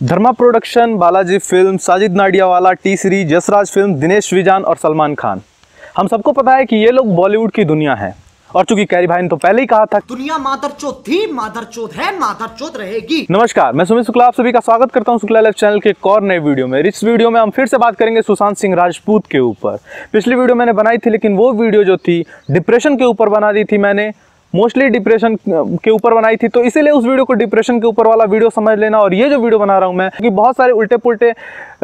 धर्मा production, Balaji film, Sajid Nadiadwala, T series, Yashraj film, Dinesh Vijan और सलमान खान। हम सबको पता है कि ये लोग बॉलीवुड की दुनिया है। और चूंकि कैरी भाई ने तो पहले ही कहा था, दुनिया मादरचोद थी, मादरचोद है, मादरचोद रहेगी। नमस्कार, मैं सुमित शुक्ला आप सभी का स्वागत करता हूं शुक्ला लाइव चैनल के एक और नए वीडियो में। इस वीडियो में हम फिर से बात करेंगे सुशांत सिंह राजपूत के ऊपर। पिछली वीडियो मैंने बनाई थी, लेकिन वो वीडियो जो थी डिप्रेशन के ऊपर बना दी थी मैंने, मोस्टली डिप्रेशन के ऊपर बनाई थी, तो इसीलिए उस वीडियो को डिप्रेशन के ऊपर वाला वीडियो समझ लेना। और ये जो वीडियो बना रहा हूँ मैं, क्योंकि बहुत सारे उल्टे पुल्टे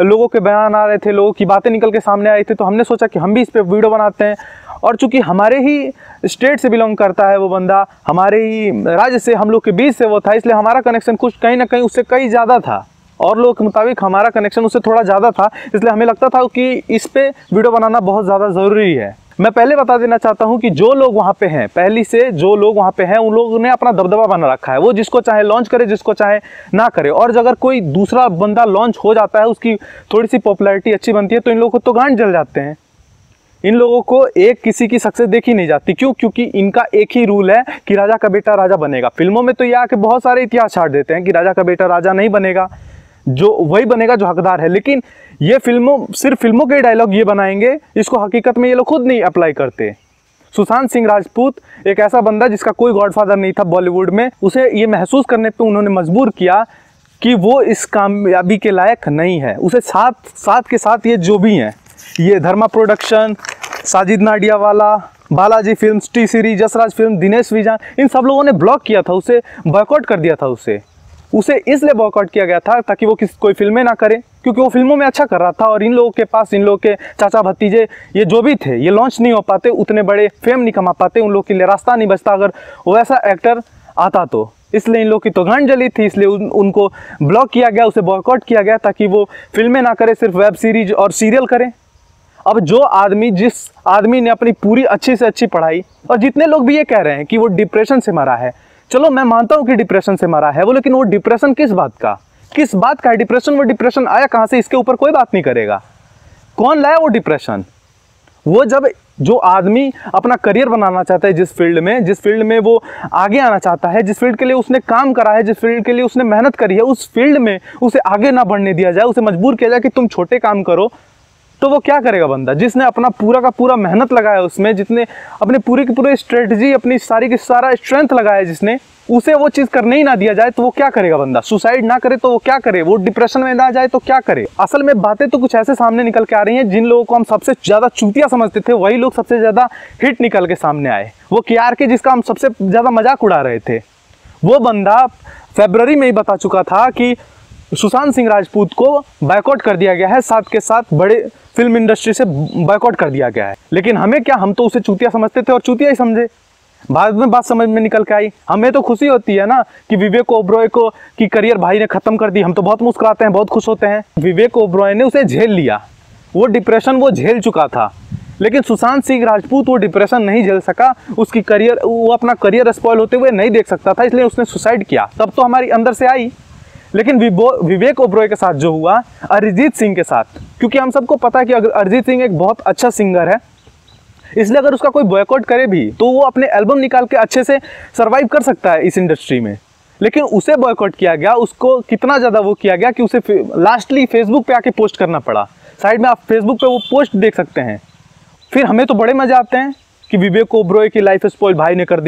लोगों के बयान आ रहे थे, लोगों की बातें निकल के सामने आई थी, तो हमने सोचा कि हम भी इस पर वीडियो बनाते हैं। और चूंकि हमारे ही स्टेट से बिलोंग करता है वो बंदा, हमारे ही राज्य से, हम लोग के बीच से वो था, इसलिए हमारा कनेक्शन कुछ कहीं ना कहीं उससे कहीं ज़्यादा था। और लोगों के मुताबिक हमारा कनेक्शन उससे थोड़ा ज़्यादा था, इसलिए हमें लगता था कि इस पे वीडियो बनाना बहुत ज़्यादा ज़रूरी है। मैं पहले बता देना चाहता हूं कि जो लोग वहां पे हैं, पहली से जो लोग वहां पे हैं, उन लोगों ने अपना दबदबा बना रखा है। वो जिसको चाहे लॉन्च करे, जिसको चाहे ना करे। और अगर कोई दूसरा बंदा लॉन्च हो जाता है, उसकी थोड़ी सी पॉपुलैरिटी अच्छी बनती है, तो इन लोगों को तो गांड जल जाते हैं। इन लोगों को एक किसी की सक्सेस देखी नहीं जाती। क्यों? क्योंकि इनका एक ही रूल है कि राजा का बेटा राजा बनेगा। फिल्मों में तो ये आके बहुत सारे इतिहास छाट देते हैं कि राजा का बेटा राजा नहीं बनेगा, जो वही बनेगा जो हकदार है। लेकिन ये सिर्फ फिल्मों के डायलॉग ये बनाएंगे, इसको हकीकत में ये लोग खुद नहीं अप्लाई करते। सुशांत सिंह राजपूत एक ऐसा बंदा जिसका कोई गॉडफादर नहीं था बॉलीवुड में, उसे ये महसूस करने पे उन्होंने मजबूर किया कि वो इस कामयाबी के लायक नहीं है। उसे साथ के साथ ये जो भी हैं, ये Dharma production, Sajid Nadiadwala, Balaji film, T series, Yashraj film, Dinesh Vijan, इन सब लोगों ने ब्लॉक किया था, उसे बॉयकॉट कर दिया था। उसे इसलिए बॉयकॉट किया गया था ताकि वो कोई फिल्में ना करे, क्योंकि वो फिल्मों में अच्छा कर रहा था। और इन लोगों के पास, इन लोगों के चाचा भतीजे ये जो भी थे, ये लॉन्च नहीं हो पाते, उतने बड़े फेम नहीं कमा पाते, उन लोगों के लिए रास्ता नहीं बचता अगर वैसा एक्टर आता तो। इसलिए इन लोगों की तो गांड जली थी, इसलिए उनको ब्लॉक किया गया, उसे बॉयकॉट किया गया ताकि वो फिल्में ना करे, सिर्फ वेब सीरीज और सीरियल करे। अब जिस आदमी ने अपनी पूरी अच्छी से अच्छी पढ़ाई, और जितने लोग भी ये कह रहे हैं कि वो डिप्रेशन से मरा है, चलो मैं मानता हूं कि डिप्रेशन से मरा है वो, लेकिन वो डिप्रेशन किस बात का है डिप्रेशन? वो डिप्रेशन आया कहां से, इसके ऊपर कोई बात नहीं करेगा। कौन लाया वो डिप्रेशन? वो जब जो आदमी अपना करियर बनाना चाहता है, जिस फील्ड में वो आगे आना चाहता है, जिस फील्ड के लिए उसने काम करा है, जिस फील्ड के लिए उसने मेहनत करी है, उस फील्ड में उसे आगे ना बढ़ने दिया जाए, उसे मजबूर किया जाए कि तुम छोटे काम करो, तो वो क्या करेगा बंदा? जिसने अपना पूरा का पूरा मेहनत लगाया उसमें, जितने अपने पूरी की पूरी स्ट्रेटजी, अपनी सारी की सारा स्ट्रेंथ लगाया जिसने, उसे वो चीज़ करने ही ना दिया जाए, तो वो क्या करेगा बंदा? सुसाइड ना करे तो वो क्या करे? वो डिप्रेशन में ना जाए तो क्या करे? असल में बातें तो कुछ ऐसे सामने निकल के आ रही हैं, जिन लोगों को हम सबसे ज़्यादा चूतिया समझते थे, वही लोग सबसे ज़्यादा हिट निकल के सामने आए। वो KRK जिसका हम सबसे ज़्यादा मजाक उड़ा रहे थे, वो बंदा फरवरी में ही बता चुका था कि सुशांत सिंह राजपूत को बॉयकॉट कर दिया गया है, साथ के साथ बड़े फिल्म इंडस्ट्री से बॉयकॉट कर दिया गया है। लेकिन हमें क्या, हम तो उसे चूतिया समझते थे और चूतिया ही समझे। बाद में बात समझ में निकल के आई। हमें तो खुशी होती है ना कि विवेक ओबरॉय की करियर भाई ने खत्म कर दी, हम तो बहुत मुस्कुराते हैं, बहुत खुश होते हैं। विवेक ओबरॉय ने उसे झेल लिया, वो डिप्रेशन वो झेल चुका था। लेकिन सुशांत सिंह राजपूत वो डिप्रेशन नहीं झेल सका, वो अपना करियर स्पॉइल होते हुए नहीं देख सकता था, इसलिए उसने सुसाइड किया। तब तो हमारी अंदर से आई। लेकिन विवेक ओबरॉय के साथ जो हुआ, अरिजीत सिंह के साथ, क्योंकि हम सबको पता है कि अगर अरिजीत सिंह एक बहुत अच्छा सिंगर है, इसलिए अगर उसका कोई बॉयकॉट करे भी तो वो अपने एल्बम निकाल के अच्छे से सर्वाइव कर सकता है इस इंडस्ट्री में। लेकिन उसे बॉयकॉट किया गया, उसको कितना ज़्यादा वो किया गया कि उसे लास्टली फेसबुक पे आके पोस्ट करना पड़ा। साइड में आप फेसबुक पे वो पोस्ट देख सकते हैं। फिर हमें तो बड़े मजे आते हैं कि विवेक ओबरॉय की लाइफ स्पॉइल भाई ने कर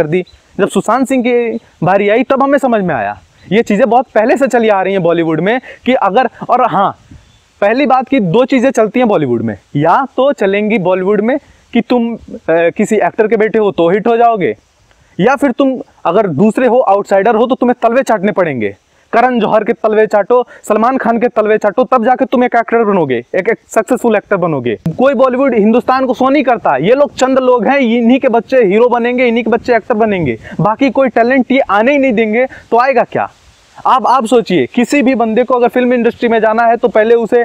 दी। जब सुशांत सिंह की बारी आई तब हमें समझ में आया। ये चीज़ें बहुत पहले से चली आ रही हैं बॉलीवुड में कि अगर, और हाँ, पहली बात कि दो चीज़ें चलती हैं बॉलीवुड में, या तो चलेंगी बॉलीवुड में कि तुम किसी एक्टर के बेटे हो तो हिट हो जाओगे, या फिर तुम अगर दूसरे हो, आउटसाइडर हो, तो तुम्हें तलवे चाटने पड़ेंगे। करण जौहर के तलवे चाटो, सलमान खान के तलवे चाटो, तब जाके तुम एक एक्टर बनोगे, एक सक्सेसफुल एक्टर बनोगे। कोई बॉलीवुड हिंदुस्तान को सो नहीं करता। ये लोग चंद लोग हैं, इन्हीं के बच्चे हीरो बनेंगे, इन्हीं के बच्चे एक्टर बनेंगे, बाकी कोई टैलेंट ये आने ही नहीं देंगे, तो आएगा क्या? आप सोचिए, किसी भी बंदे को अगर फिल्म इंडस्ट्री में जाना है तो पहले उसे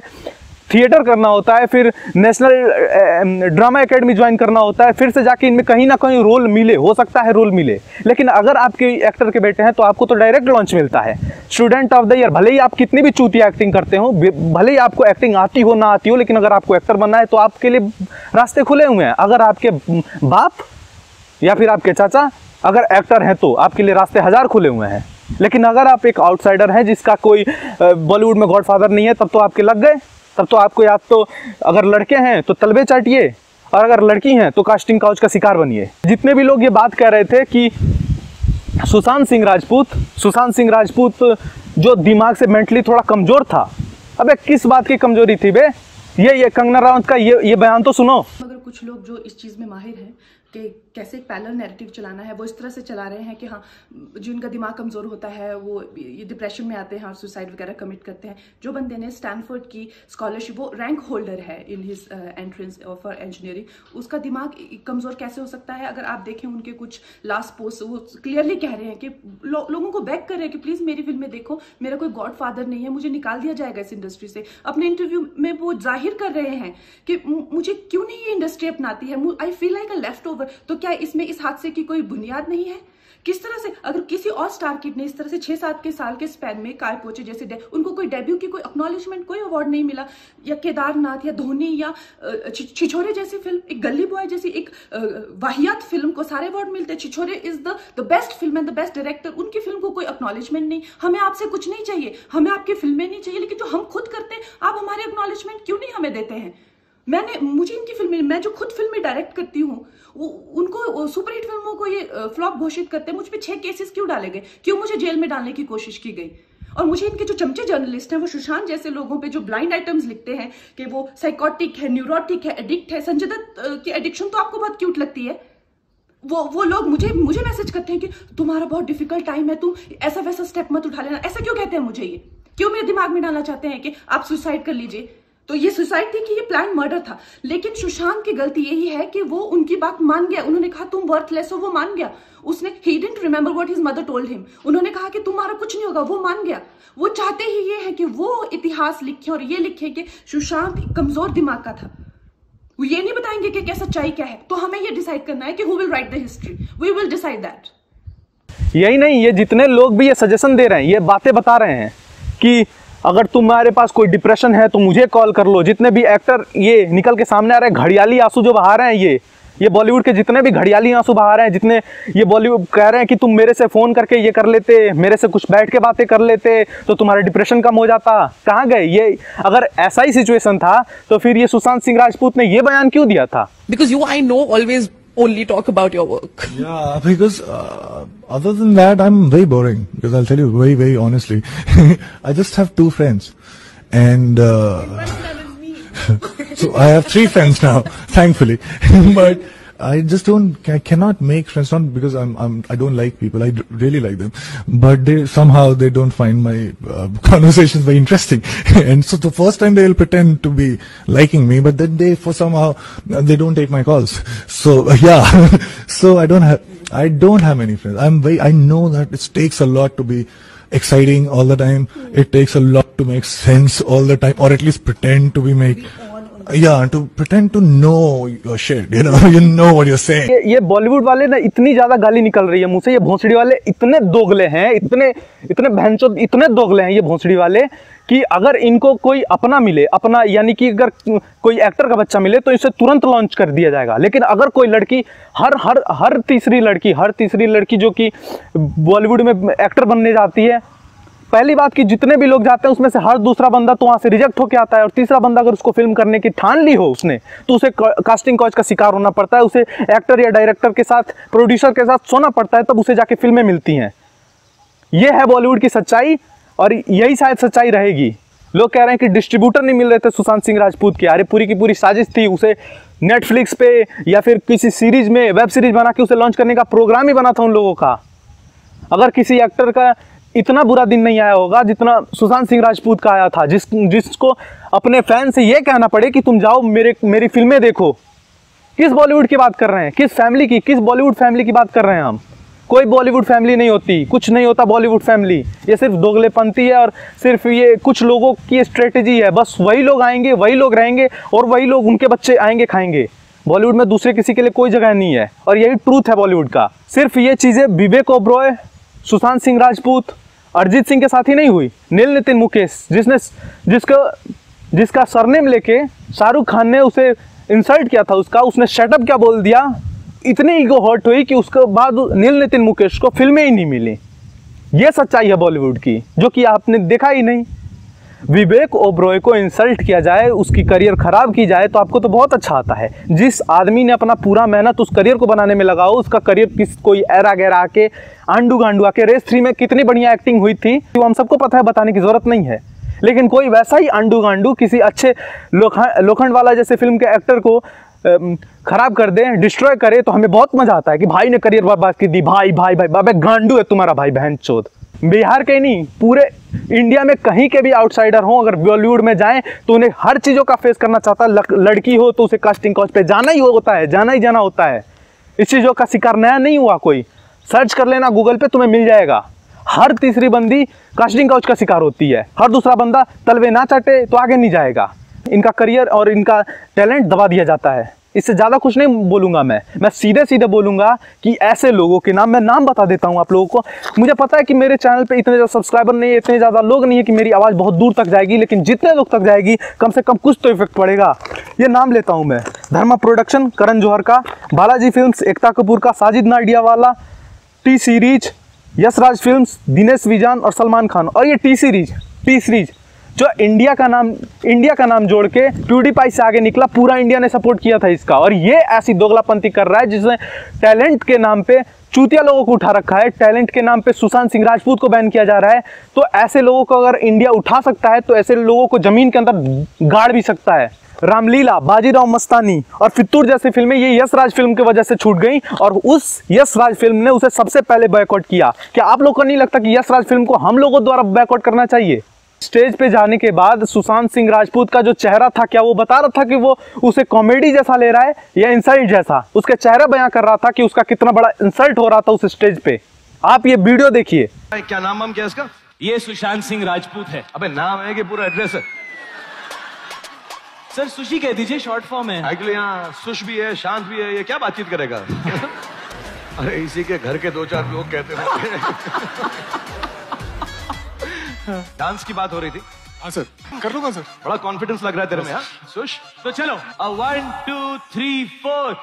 थिएटर करना होता है, फिर नेशनल ड्रामा एकेडमी ज्वाइन करना होता है, फिर से जाके इनमें कहीं ना कहीं रोल मिले, हो सकता है रोल मिले। लेकिन अगर आपके एक्टर के बेटे हैं तो आपको तो डायरेक्ट लॉन्च मिलता है, स्टूडेंट ऑफ द ईयर। भले ही आप कितनी भी चूतिया एक्टिंग करते हो, भले ही आपको एक्टिंग आती हो ना आती हो, लेकिन अगर आपको एक्टर बनना है तो आपके लिए रास्ते खुले हुए हैं। अगर आपके बाप या फिर आपके चाचा अगर एक्टर हैं तो आपके लिए रास्ते हजार खुले हुए हैं। लेकिन अगर आप एक आउटसाइडर हैं जिसका कोई बॉलीवुड में गॉडफादर नहीं है, तब तो आपके लग गए। तब तो आपको या तो अगर लड़के हैं तो तलबे चाटिए, और अगर लड़की हैं तो कास्टिंग काउच का शिकार बनिए। जितने भी लोग ये बात कह रहे थे कि सुशांत सिंह राजपूत जो दिमाग से मेंटली थोड़ा कमज़ोर था, अबे किस बात की कमजोरी थी बे? ये कंगना राउत का ये बयान तो सुनो। मगर कुछ लोग जो इस चीज़ में माहिर हैं कि कैसे एक पैरेलल नैरेटिव चलाना है, वो इस तरह से चला रहे हैं कि हाँ, जिनका दिमाग कमज़ोर होता है वो ये डिप्रेशन में आते हैं और सुसाइड वगैरह कमिट करते हैं। जो बंदे ने स्टैनफोर्ड की स्कॉलरशिप, वो रैंक होल्डर है in his entrance for engineering, उसका दिमाग कमज़ोर कैसे हो सकता है? अगर आप देखें उनके कुछ लास्ट पोस्ट, वो क्लियरली कह रहे हैं कि लोगों को बैक कर रहे हैं कि प्लीज़ मेरी फिल्में देखो, मेरा कोई गॉड फादर नहीं है, मुझे निकाल दिया जाएगा इस इंडस्ट्री से। अपने इंटरव्यू में वो जाहिर कर रहे हैं कि मुझे क्यों नहीं ये इंडस्ट्री अपनाती है, I feel like a left over. तो क्या इसमें इस हादसे की कोई बुनियाद नहीं है? किस तरह से अगर किसी और स्टार किड ने इस तरह से 6-7 के साल के स्पैन में काय पहुंचे, जैसे उनको कोई डेब्यू की कोई एक्नॉलेजमेंट, कोई अवार्ड नहीं मिला, या केदारनाथ या धोनी या छिछोरे जैसी फिल्म, एक गली बॉय जैसी एक वाहियात फिल्म को सारे अवार्ड मिलते हैं। Chhichhore is the best film and the best director, उनकी फिल्म को कोई एक्नॉलेजमेंट नहीं। हमें आपसे कुछ नहीं चाहिए, हमें आपकी फिल्में नहीं चाहिए, लेकिन जो हम खुद करते हैं आप हमारे एक्नॉलेजमेंट क्यों नहीं हमें देते हैं? मुझे इनकी फिल्में, मैं जो खुद फिल्में डायरेक्ट करती हूँ, उनको सुपरहिट फिल्मों को ये फ्लॉप घोषित करते हैं। मुझ पे 6 केसेस क्यों डाले गए? क्यों मुझे जेल में डालने की कोशिश की गई? और मुझे इनके जो चमचे जर्नलिस्ट हैं, वो सुशांत जैसे लोगों पे जो ब्लाइंड आइटम्स लिखते हैं कि वो साइकोटिक है, न्यूरोटिक है, एडिक्ट है। संजय दत्त की एडिक्शन तो आपको बहुत क्यूट लगती है। वो लोग मुझे मैसेज करते हैं कि तुम्हारा बहुत डिफिकल्ट टाइम है, तुम ऐसा वैसा स्टेप मत उठा लेना। ऐसा क्यों कहते हैं मुझे? ये क्यों मेरे दिमाग में डालना चाहते हैं कि आप सुसाइड कर लीजिए? तो ये सुसाइड थी कि ये प्लान मर्डर था? लेकिन सुशांत की गलती यही है कि वो उनकी बात मान गया। उन्होंने कहा तुम वर्थलेस हो, वो मान गया। उसने he didn't remember what his mother told him. उन्होंने कहा कि तुम्हारा कुछ नहीं होगा, वो मान गया। वो चाहते ही ये है कि वो इतिहास लिखे और ये लिखे कि सुशांत कमजोर दिमाग का था। वो ये नहीं बताएंगे कि क्या सच्चाई क्या है। तो हमें ये डिसाइड करना है कि who will write the history, we will decide that. यही नहीं, ये जितने लोग भी ये सजेशन दे रहे हैं, ये बातें बता रहे हैं कि अगर तुम्हारे पास कोई डिप्रेशन है तो मुझे कॉल कर लो। जितने भी एक्टर ये निकल के सामने आ रहे हैं, घड़ियाली आंसू जो बहा रहे हैं, ये बॉलीवुड के जितने भी घड़ियाली आंसू बहा रहे हैं, जितने ये बॉलीवुड कह रहे हैं कि तुम मेरे से फ़ोन करके ये कर लेते, मेरे से कुछ बैठ के बातें कर लेते तो तुम्हारा डिप्रेशन कम हो जाता, कहाँ गए ये? अगर ऐसा ही सिचुएशन था तो फिर ये सुशांत सिंह राजपूत ने ये बयान क्यों दिया था? Because you, I know, always only talk about your work. Yeah, because other than that, I'm very boring. Because I'll tell you very, very honestly, I just have 2 friends, and so I have 3 friends now, thankfully. But I just I cannot make friends, not because I don't like people. I really like them, but somehow they don't find my conversations very interesting. And so the first time they will pretend to be liking me, but then somehow they don't take my calls. So yeah, so I don't have many friends. I know that it takes a lot to be exciting all the time. It takes a lot to make sense all the time, or at least pretend to be to pretend to know your shit, you know what you're saying. ये बॉलीवुड वाले ना इतनी ज्यादा गाली निकल रही है मुंह से, ये भोंसड़ी वाले इतने दोगले हैं, इतने भैंचोद, इतने दोगले हैं ये भोंसड़ी वाले कि अगर इनको कोई अपना मिले, अपना यानी कि अगर कोई एक्टर का बच्चा मिले तो इसे तुरंत लॉन्च कर दिया जाएगा। लेकिन अगर कोई लड़की, हर तीसरी लड़की जो कि बॉलीवुड में एक्टर बनने जाती है, पहली बात कि जितने भी लोग जाते हैं उसमें से हर दूसरा बंदा तो वहाँ से रिजेक्ट होकर आता है, और तीसरा बंदा अगर उसको फिल्म करने की ठान ली हो उसने, तो उसे कास्टिंग काउच का शिकार होना पड़ता है। उसे एक्टर या डायरेक्टर के साथ, प्रोड्यूसर के साथ सोना पड़ता है, तब उसे जाके फिल्में मिलती हैं। ये है बॉलीवुड की सच्चाई, और यही शायद सच्चाई रहेगी। लोग कह रहे हैं कि डिस्ट्रीब्यूटर नहीं मिल रहे थे सुशांत सिंह राजपूत के। अरे पूरी की पूरी साजिश थी, उसे नेटफ्लिक्स पे या फिर किसी सीरीज में, वेब सीरीज बना के उसे लॉन्च करने का प्रोग्राम ही बना था उन लोगों का। अगर किसी एक्टर का इतना बुरा दिन नहीं आया होगा जितना सुशांत सिंह राजपूत का आया था, जिसको अपने फैन से ये कहना पड़े कि तुम जाओ मेरी फिल्में देखो। किस बॉलीवुड की बात कर रहे हैं? किस बॉलीवुड फैमिली की बात कर रहे हैं हम? कोई बॉलीवुड फैमिली नहीं होती, कुछ नहीं होता बॉलीवुड फैमिली। ये सिर्फ दोगलेपंती है और सिर्फ ये कुछ लोगों की स्ट्रेटेजी है। बस वही लोग आएंगे, वही लोग रहेंगे, और वही लोग, उनके बच्चे आएंगे खाएंगे। बॉलीवुड में दूसरे किसी के लिए कोई जगह नहीं है, और यही ट्रूथ है बॉलीवुड का। सिर्फ ये चीज़ें विवेक ओबरॉय, सुशांत सिंह राजपूत, अरिजीत सिंह के साथ ही नहीं हुई। नील नितिन मुकेश, जिसका सरनेम लेके शाहरुख खान ने उसे इंसल्ट किया था, उसने शटअप क्या बोल दिया, इतनी ईगो हर्ट हुई कि उसके बाद नील नितिन मुकेश को फिल्में ही नहीं मिली। ये सच्चाई है बॉलीवुड की, जो कि आपने देखा ही नहीं। विवेक ओबरॉय को इंसल्ट किया जाए, उसकी करियर खराब की जाए तो आपको तो बहुत अच्छा आता है। जिस आदमी ने अपना पूरा मेहनत उस करियर को बनाने में लगाओ, उसका करियर कोई एरा गैरा आके आंडू गांडू आके रेस 3 में कितनी बढ़िया एक्टिंग हुई थी वो हम सबको पता है, बताने की जरूरत नहीं है। लेकिन कोई वैसा ही आंडू गांडू किसी अच्छे लोखंड वाला जैसे फिल्म के एक्टर को खराब कर दे, डिस्ट्रॉय करे, तो हमें बहुत मजा आता है कि भाई ने करियर बर्बाद कर दी। भाई भाई भाई बाबे गांडू है तुम्हारा भाई, बहन चोद। बिहार के नहीं, पूरे इंडिया में कहीं के भी आउटसाइडर हो, अगर बॉलीवुड में जाएं तो उन्हें हर चीज़ों का फेस करना चाहता है। लड़की हो तो उसे कास्टिंग काउच पे जाना ही होता है, जाना ही जाना होता है। इस चीज़ों का शिकार नया नहीं हुआ कोई, सर्च कर लेना गूगल पे, तुम्हें मिल जाएगा। हर तीसरी बंदी कास्टिंग काउच का शिकार होती है, हर दूसरा बंदा तलवे ना चाटे तो आगे नहीं जाएगा। इनका करियर और इनका टैलेंट दबा दिया जाता है। इससे ज़्यादा कुछ नहीं बोलूँगा मैं सीधे सीधे बोलूँगा कि ऐसे लोगों के नाम, मैं नाम बता देता हूँ आप लोगों को। मुझे पता है कि मेरे चैनल पे इतने ज़्यादा सब्सक्राइबर नहीं है, इतने ज़्यादा लोग नहीं है कि मेरी आवाज़ बहुत दूर तक जाएगी, लेकिन जितने लोग तक जाएगी कम से कम कुछ तो इफेक्ट पड़ेगा। ये नाम लेता हूँ मैं, धर्मा प्रोडक्शन करण जौहर का, बालाजी फिल्म्स एकता कपूर का, Sajid Nadiadwala, T series Yash Raj films, Dinesh Vijan और सलमान खान। और ये टी सीरीज जो इंडिया का नाम जोड़ के प्यूडीपाई से आगे निकला, पूरा इंडिया ने सपोर्ट किया था इसका। और ये ऐसी दोगलापंती कर रहा है जिसने टैलेंट के नाम पे चूतिया लोगों को उठा रखा है, टैलेंट के नाम पे सुशांत सिंह राजपूत को बैन किया जा रहा है। तो ऐसे लोगों को अगर इंडिया उठा सकता है तो ऐसे लोगों को जमीन के अंदर गाड़ भी सकता है। रामलीला, बाजीराव मस्तानी और फितूर जैसी फिल्में ये यश राज फिल्म की वजह से छूट गई, और उस यश राज फिल्म ने उसे सबसे पहले बॉयकॉट किया। क्या आप लोग को नहीं लगता कि यश राज फिल्म को हम लोगों द्वारा बॉयकॉट करना चाहिए? स्टेज पे जाने के बाद सुशांत सिंह राजपूत का जो चेहरा था, क्या वो बता रहा था कि वो उसे कॉमेडी जैसा ले रहा है या इंसल्ट जैसा? उसके चेहरा बयां कर रहा था कि उसका कितना बड़ा इंसल्ट हो रहा था उस स्टेज पे। आप ये वीडियो देखिए। क्या नाम क्या इसका? ये सुशांत सिंह राजपूत है। अबे नाम है कि पूरा एड्रेस है? सर सुशी कह दीजिए, शॉर्ट फॉर्म है। एक्चुअली यहाँ सुश भी है, शांत भी है, ये क्या बातचीत करेगा? अरे इसी के घर के 2-4 लोग कहते हैं। डांस की बात हो रही थी। हाँ सर, कर लूंगा सर। बड़ा कॉन्फिडेंस लग रहा है तेरे में, हाँ सुश? तो चलो 1 2 3 4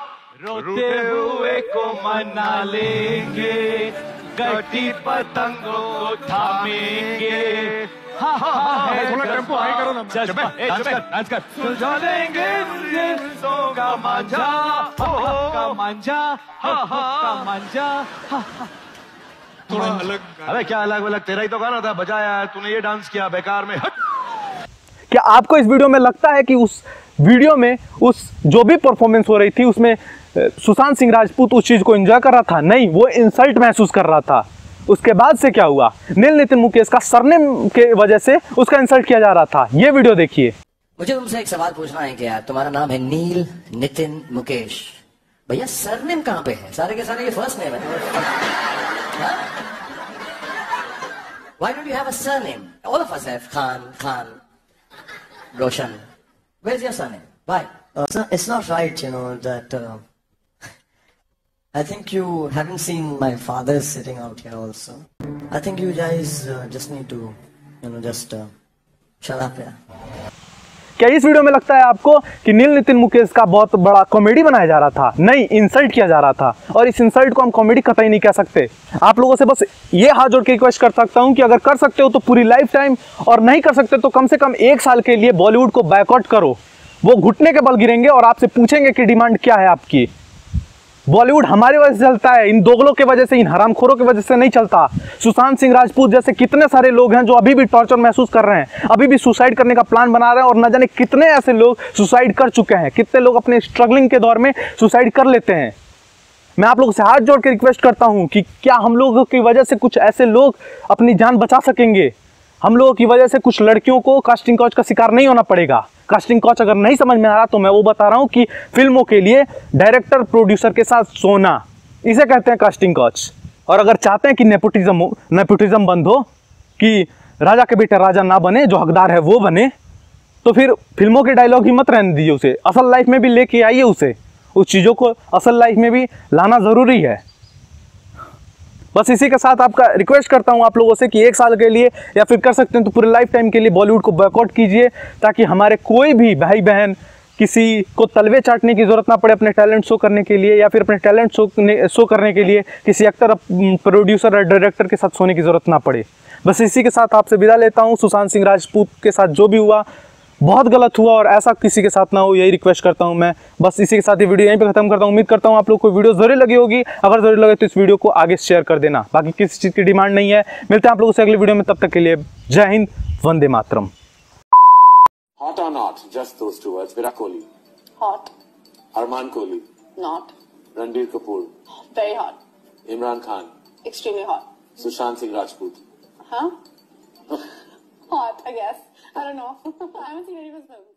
रोते हुए को मना लेंगे, कटी पतंगों को थामेंगे। थोड़ा टेम्पो हाई करो ना। डांस कर। सुलझा लेंगे दिलों का मांझा, का मांझा, का मांझा। थोड़ा अलग। अबे क्या अलग? तेरा ही तो गाना था, बजाया तूने, ये डांस किया बेकार में। हट। क्या आपको इस वीडियो में लगता है कि उस वीडियो में उस जो भी परफॉर्मेंस हो रही थी उसमें सुशांत सिंह राजपूत उस चीज को एंजॉय कर रहा था? नहीं, वो इंसल्ट महसूस कर रहा था। उसके बाद से क्या हुआ, नील नितिन मुकेश का सरनेम के वजह से उसका इंसल्ट किया जा रहा था। ये वीडियो देखिए। मुझे तुमसे एक सवाल पूछना है कि यार तुम्हारा नाम है नील नितिन मुकेश, भैया सरनेम कहाँ पे है? सारे के सारे ये फर्स्ट नेम है। Why don't you have a surname? All of us have Khan, Roshan. Where's your surname? Why? It's not right, you know, that I think you haven't seen my father sitting out here also. I think you guys just need to, you know, just shut up here. क्या इस video में लगता है आपको कि नील नितिन मुकेश का बहुत बड़ा कॉमेडी बनाया जा रहा था? नहीं, इंसल्ट किया जा रहा था। और इस इंसल्ट को हम कॉमेडी कतई नहीं कह सकते। आप लोगों से बस ये हाथ जोड़ के रिक्वेस्ट कर सकता हूं कि अगर कर सकते हो तो पूरी लाइफ टाइम, और नहीं कर सकते तो कम से कम 1 साल के लिए बॉलीवुड को बायकॉट करो। वो घुटने के बल गिरेंगे और आपसे पूछेंगे कि डिमांड क्या है आपकी। बॉलीवुड हमारी वजह से चलता है, इन दोगलों की वजह से, इन हरामखोरों की वजह से नहीं चलता। सुशांत सिंह राजपूत जैसे कितने सारे लोग हैं जो अभी भी टॉर्चर महसूस कर रहे हैं, अभी भी सुसाइड करने का प्लान बना रहे हैं, और न जाने कितने ऐसे लोग सुसाइड कर चुके हैं, कितने लोग अपने स्ट्रगलिंग के दौर में सुसाइड कर लेते हैं। मैं आप लोगों से हाथ जोड़ के रिक्वेस्ट करता हूं कि क्या हम लोगों की वजह से कुछ ऐसे लोग अपनी जान बचा सकेंगे? हम लोगों की वजह से कुछ लड़कियों को कास्टिंग काउच का शिकार नहीं होना पड़ेगा। कास्टिंग काउच अगर नहीं समझ में आ रहा तो मैं वो बता रहा हूं कि फिल्मों के लिए डायरेक्टर प्रोड्यूसर के साथ सोना, इसे कहते हैं कास्टिंग काउच। और अगर चाहते हैं कि नेपोटिज्म बंद हो, कि राजा के बेटे राजा ना बने, जो हकदार है वो बने, तो फिर फिल्मों के डायलॉग ही मत रहने दीजिए, उसे असल लाइफ में भी लेके आइए। उसे उस चीज़ों को असल लाइफ में भी लाना ज़रूरी है। बस इसी के साथ आपका रिक्वेस्ट करता हूं आप लोगों से कि 1 साल के लिए, या फिर कर सकते हैं तो पूरे लाइफ टाइम के लिए बॉलीवुड को बॉयकॉट कीजिए, ताकि हमारे कोई भी भाई बहन किसी को तलवे चाटने की ज़रूरत ना पड़े अपने टैलेंट शो करने के लिए, या फिर अपने टैलेंट शो करने के लिए किसी एक्टर, प्रोड्यूसर और डायरेक्टर के साथ सोने की ज़रूरत ना पड़े। बस इसी के साथ आपसे विदा लेता हूँ। सुशांत सिंह राजपूत के साथ जो भी हुआ बहुत गलत हुआ और ऐसा किसी के साथ ना हो, यही रिक्वेस्ट करता हूं मैं। बस इसी के साथ ये वीडियो यहीं पे खत्म करता हूं। उम्मीद करता हूं आप लोग को वीडियो जरूर लगी होगी। अगर जरूर लगे तो इस वीडियो को आगे शेयर कर देना। बाकी किसी चीज़ की डिमांड नहीं है। मिलते हैं आप लोगों से अगले वीडियो में, तब तक के लिए जय Hind, Vande Mataram. Hot or not? Just those two words. Virat Kohli. Hot. Arman Kohli. Not. Ranbir Kapoor. Very hot. Imran Khan. Extremely hot. Sushant Singh Rajput. Huh? Hot, I guess. I don't know. I haven't seen any of his films.